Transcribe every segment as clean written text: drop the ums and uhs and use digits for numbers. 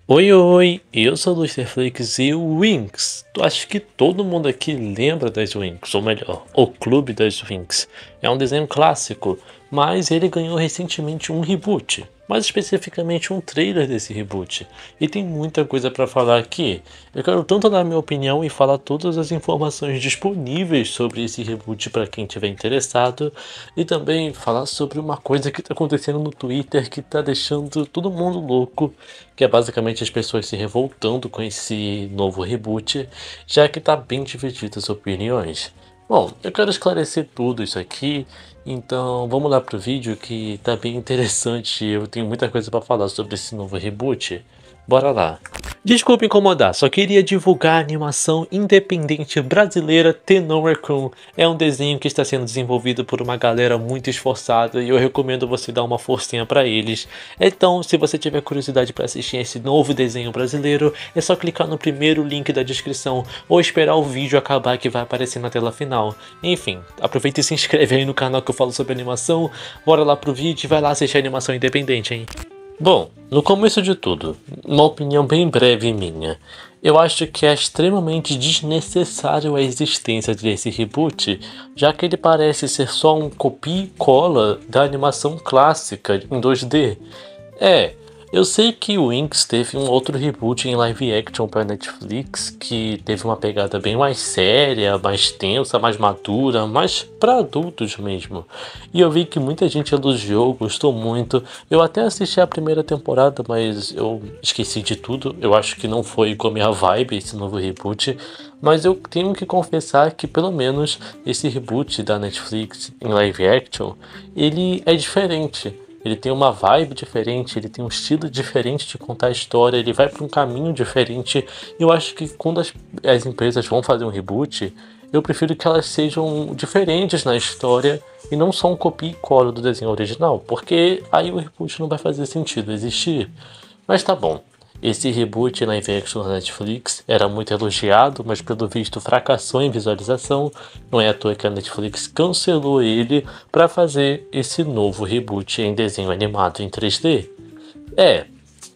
Oi, oi, eu sou o Lusterflakes e o Winx. Acho que todo mundo aqui lembra das Winx, ou melhor, o Clube das Winx. É um desenho clássico, mas ele ganhou recentemente um reboot, mais especificamente um trailer desse reboot. E tem muita coisa para falar aqui. Eu quero tanto dar minha opinião e falar todas as informações disponíveis sobre esse reboot para quem tiver interessado, e também falar sobre uma coisa que está acontecendo no Twitter que está deixando todo mundo louco, que é basicamente as pessoas se revoltando com esse novo reboot, já que tá bem divididas as opiniões. Bom, eu quero esclarecer tudo isso aqui, então vamos lá pro vídeo que tá bem interessante, eu tenho muita coisa para falar sobre esse novo reboot. Bora lá. Desculpe incomodar, só queria divulgar a animação independente brasileira Tenoricon. É um desenho que está sendo desenvolvido por uma galera muito esforçada e eu recomendo você dar uma forcinha para eles. Então, se você tiver curiosidade para assistir esse novo desenho brasileiro, é só clicar no primeiro link da descrição ou esperar o vídeo acabar que vai aparecer na tela final. Enfim, aproveita e se inscreve aí no canal que eu falo sobre animação. Bora lá pro vídeo e vai lá assistir a animação independente, hein? Bom, no começo de tudo, uma opinião bem breve minha. Eu acho que é extremamente desnecessário a existência desse reboot, já que ele parece ser só um copia e cola da animação clássica em 2D. Eu sei que o Winx teve um outro reboot em live action para Netflix que teve uma pegada bem mais séria, mais tensa, mais madura, mais para adultos mesmo. E eu vi que muita gente elogiou, gostou muito. Eu até assisti a primeira temporada, mas eu esqueci de tudo. Eu acho que não foi com a minha vibe esse novo reboot. Mas eu tenho que confessar que pelo menos esse reboot da Netflix em live action, ele é diferente. Ele tem uma vibe diferente, ele tem um estilo diferente de contar a história, ele vai para um caminho diferente. Eu acho que quando as empresas vão fazer um reboot, eu prefiro que elas sejam diferentes na história e não só um copia e cola do desenho original, porque aí o reboot não vai fazer sentido existir. Mas tá bom. Esse reboot live action da Netflix era muito elogiado, mas pelo visto fracassou em visualização. Não é à toa que a Netflix cancelou ele para fazer esse novo reboot em desenho animado em 3D.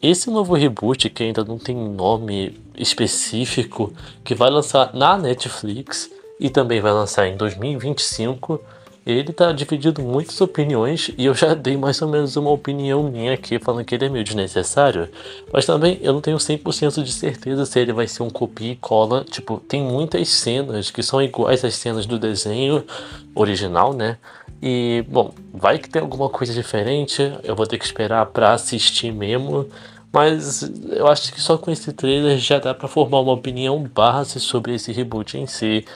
Esse novo reboot, que ainda não tem nome específico, que vai lançar na Netflix e também vai lançar em 2025, ele tá dividindo muitas opiniões e eu já dei mais ou menos uma opinião minha aqui falando que ele é meio desnecessário, mas também eu não tenho 100% de certeza se ele vai ser um copia e cola. Tipo, tem muitas cenas que são iguais às cenas do desenho original, né? E, bom, vai que tem alguma coisa diferente, eu vou ter que esperar pra assistir mesmo, mas eu acho que só com esse trailer já dá pra formar uma opinião base sobre esse reboot em si.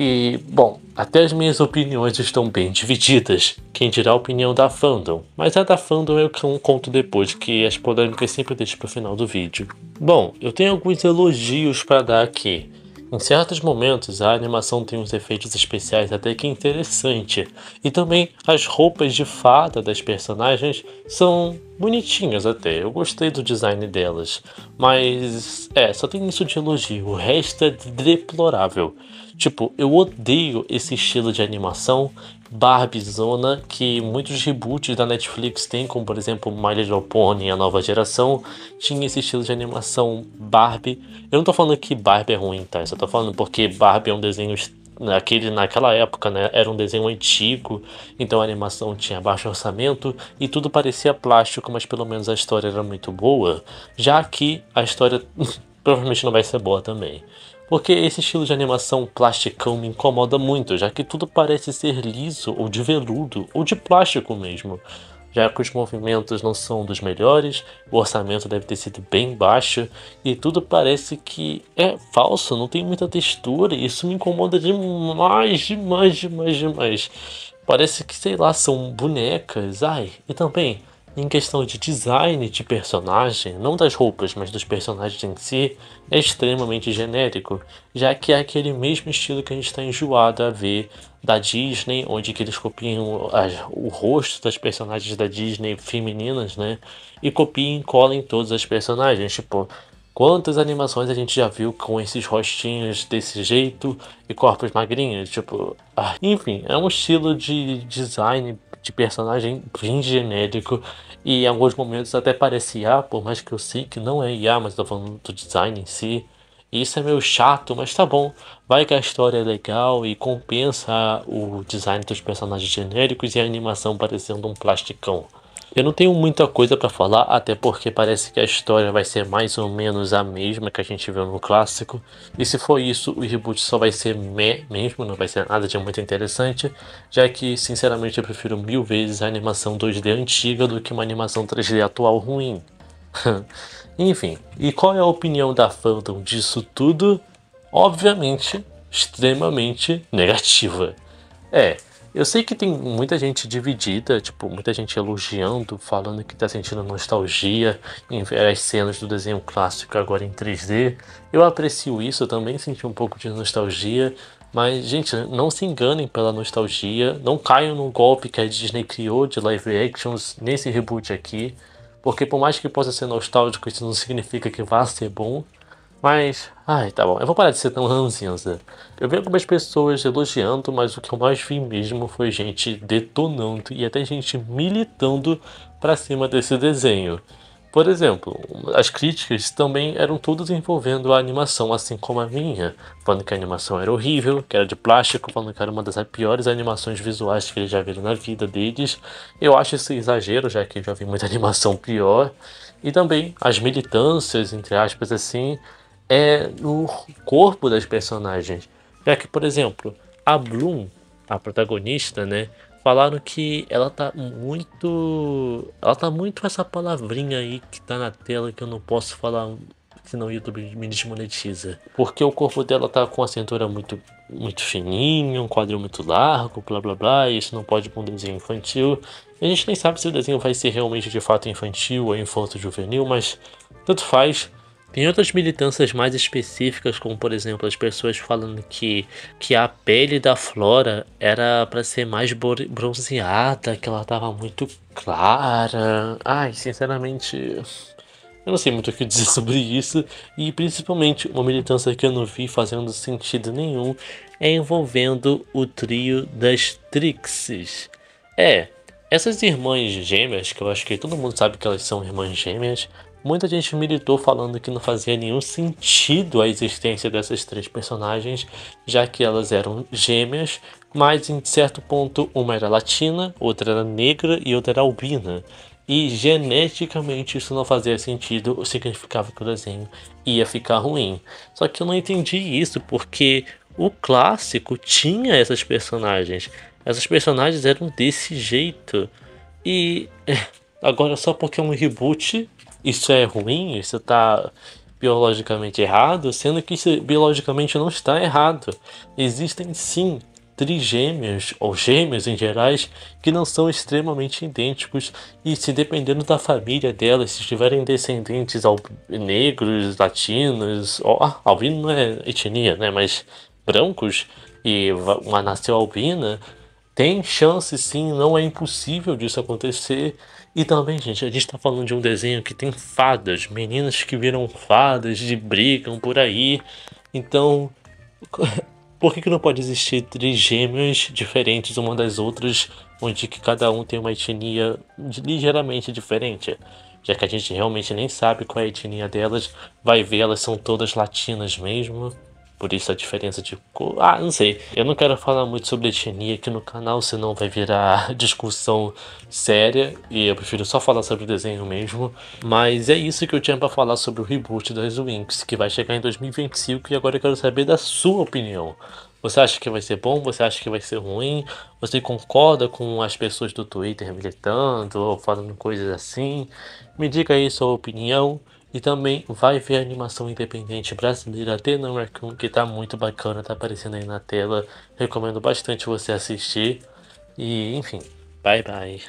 E, bom, até as minhas opiniões estão bem divididas. Quem dirá a opinião da fandom? Mas a da fandom eu conto depois, que as polêmicas sempre deixo pro final do vídeo. Bom, eu tenho alguns elogios para dar aqui. Em certos momentos, a animação tem uns efeitos especiais até que interessante. E também as roupas de fada das personagens são bonitinhas até. Eu gostei do design delas. Mas, só tem isso de elogio. O resto é deplorável. Tipo, eu odeio esse estilo de animação Barbiezona que muitos reboots da Netflix têm, como por exemplo My Little Pony, a nova geração, tinha esse estilo de animação Barbie. Eu não tô falando que Barbie é ruim, tá? Eu só tô falando porque Barbie é um desenho naquela época, né? Era um desenho antigo, então a animação tinha baixo orçamento e tudo parecia plástico, mas pelo menos a história era muito boa. Já que a história provavelmente não vai ser boa também. Porque esse estilo de animação plasticão me incomoda muito, já que tudo parece ser liso, ou de veludo, ou de plástico mesmo. Já que os movimentos não são dos melhores, o orçamento deve ter sido bem baixo, e tudo parece que é falso, não tem muita textura, e isso me incomoda demais, demais, demais, demais. Parece que, sei lá, são bonecas, e também em questão de design de personagem, não das roupas, mas dos personagens em si, é extremamente genérico, já que é aquele mesmo estilo que a gente está enjoado a ver da Disney, onde que eles copiam o rosto das personagens da Disney femininas, né? E copiam e colam em todas as personagens, tipo, quantas animações a gente já viu com esses rostinhos desse jeito e corpos magrinhos, tipo... enfim, é um estilo de design de personagem bem genérico e em alguns momentos até parece IA, por mais que eu sei que não é IA, mas tô falando do design em si. E isso é meio chato, mas tá bom. Vai que a história é legal e compensa o design dos personagens genéricos e a animação parecendo um plasticão. Eu não tenho muita coisa pra falar, até porque parece que a história vai ser mais ou menos a mesma que a gente viu no clássico. E se for isso, o reboot só vai ser mesmo, não vai ser nada de muito interessante, já que, sinceramente, eu prefiro mil vezes a animação 2D antiga do que uma animação 3D atual ruim. Enfim, e qual é a opinião da fandom disso tudo? Obviamente, extremamente negativa. É, eu sei que tem muita gente dividida, tipo, muita gente elogiando, falando que tá sentindo nostalgia em ver as cenas do desenho clássico agora em 3D. Eu aprecio isso, eu também senti um pouco de nostalgia, mas, gente, não se enganem pela nostalgia, não caiam no golpe que a Disney criou de live actions nesse reboot aqui, porque por mais que possa ser nostálgico, isso não significa que vá ser bom. Mas, ai, tá bom. Eu vou parar de ser tão ranzinza. Eu vi algumas pessoas elogiando, mas o que eu mais vi mesmo foi gente detonando e até gente militando pra cima desse desenho. Por exemplo, as críticas também eram todas envolvendo a animação, assim como a minha, falando que a animação era horrível, que era de plástico, falando que era uma das piores animações visuais que eles já viram na vida deles. Eu acho isso exagero, já que eu já vi muita animação pior. E também as militâncias, entre aspas, assim, no corpo das personagens. Já que, por exemplo, a Bloom, a protagonista, né? Falaram que ela tá muito. Ela tá muito essa palavrinha aí que tá na tela que eu não posso falar, senão o YouTube me desmonetiza. Porque o corpo dela tá com a cintura muito fininho, um quadril muito largo, blá blá blá, e isso não pode ir pra um desenho infantil. A gente nem sabe se o desenho vai ser realmente de fato infantil ou infanto-juvenil, mas tanto faz. Tem outras militâncias mais específicas, como por exemplo as pessoas falando que a pele da Flora era para ser mais bronzeada, que ela tava muito clara. Ai, sinceramente, eu não sei muito o que dizer sobre isso. E principalmente uma militância que eu não vi fazendo sentido nenhum é envolvendo o trio das Trixes. É, essas irmãs gêmeas, que eu acho que todo mundo sabe que elas são irmãs gêmeas, muita gente militou falando que não fazia nenhum sentido a existência dessas três personagens, já que elas eram gêmeas, mas em certo ponto uma era latina, outra era negra e outra era albina. E geneticamente isso não fazia sentido, significava que o desenho ia ficar ruim. Só que eu não entendi isso, porque o clássico tinha essas personagens. Essas personagens eram desse jeito. E agora só porque é um reboot, isso é ruim, isso tá biologicamente errado, sendo que isso biologicamente não está errado. Existem sim trigêmeos ou gêmeos em gerais que não são extremamente idênticos e se dependendo da família delas, se tiverem descendentes negros, latinos, albino não é etnia, né, mas brancos e uma nasceu albina, tem chance sim, não é impossível disso acontecer. E também, gente, a gente tá falando de um desenho que tem fadas, meninas que viram fadas e brigam por aí. Então, por que não pode existir três gêmeas diferentes uma das outras, onde que cada um tem uma etnia ligeiramente diferente? Já que a gente realmente nem sabe qual é a etnia delas, vai ver, elas são todas latinas mesmo. Por isso a diferença de cor. Ah, não sei. Eu não quero falar muito sobre etnia aqui no canal, senão vai virar discussão séria. E eu prefiro só falar sobre o desenho mesmo. Mas é isso que eu tinha pra falar sobre o reboot das Winx, que vai chegar em 2025. E agora eu quero saber da sua opinião. Você acha que vai ser bom? Você acha que vai ser ruim? Você concorda com as pessoas do Twitter militando ou falando coisas assim? Me diga aí sua opinião. E também vai ver a animação independente brasileira The Raccoon, que tá muito bacana, tá aparecendo aí na tela. Recomendo bastante você assistir. E enfim, bye bye.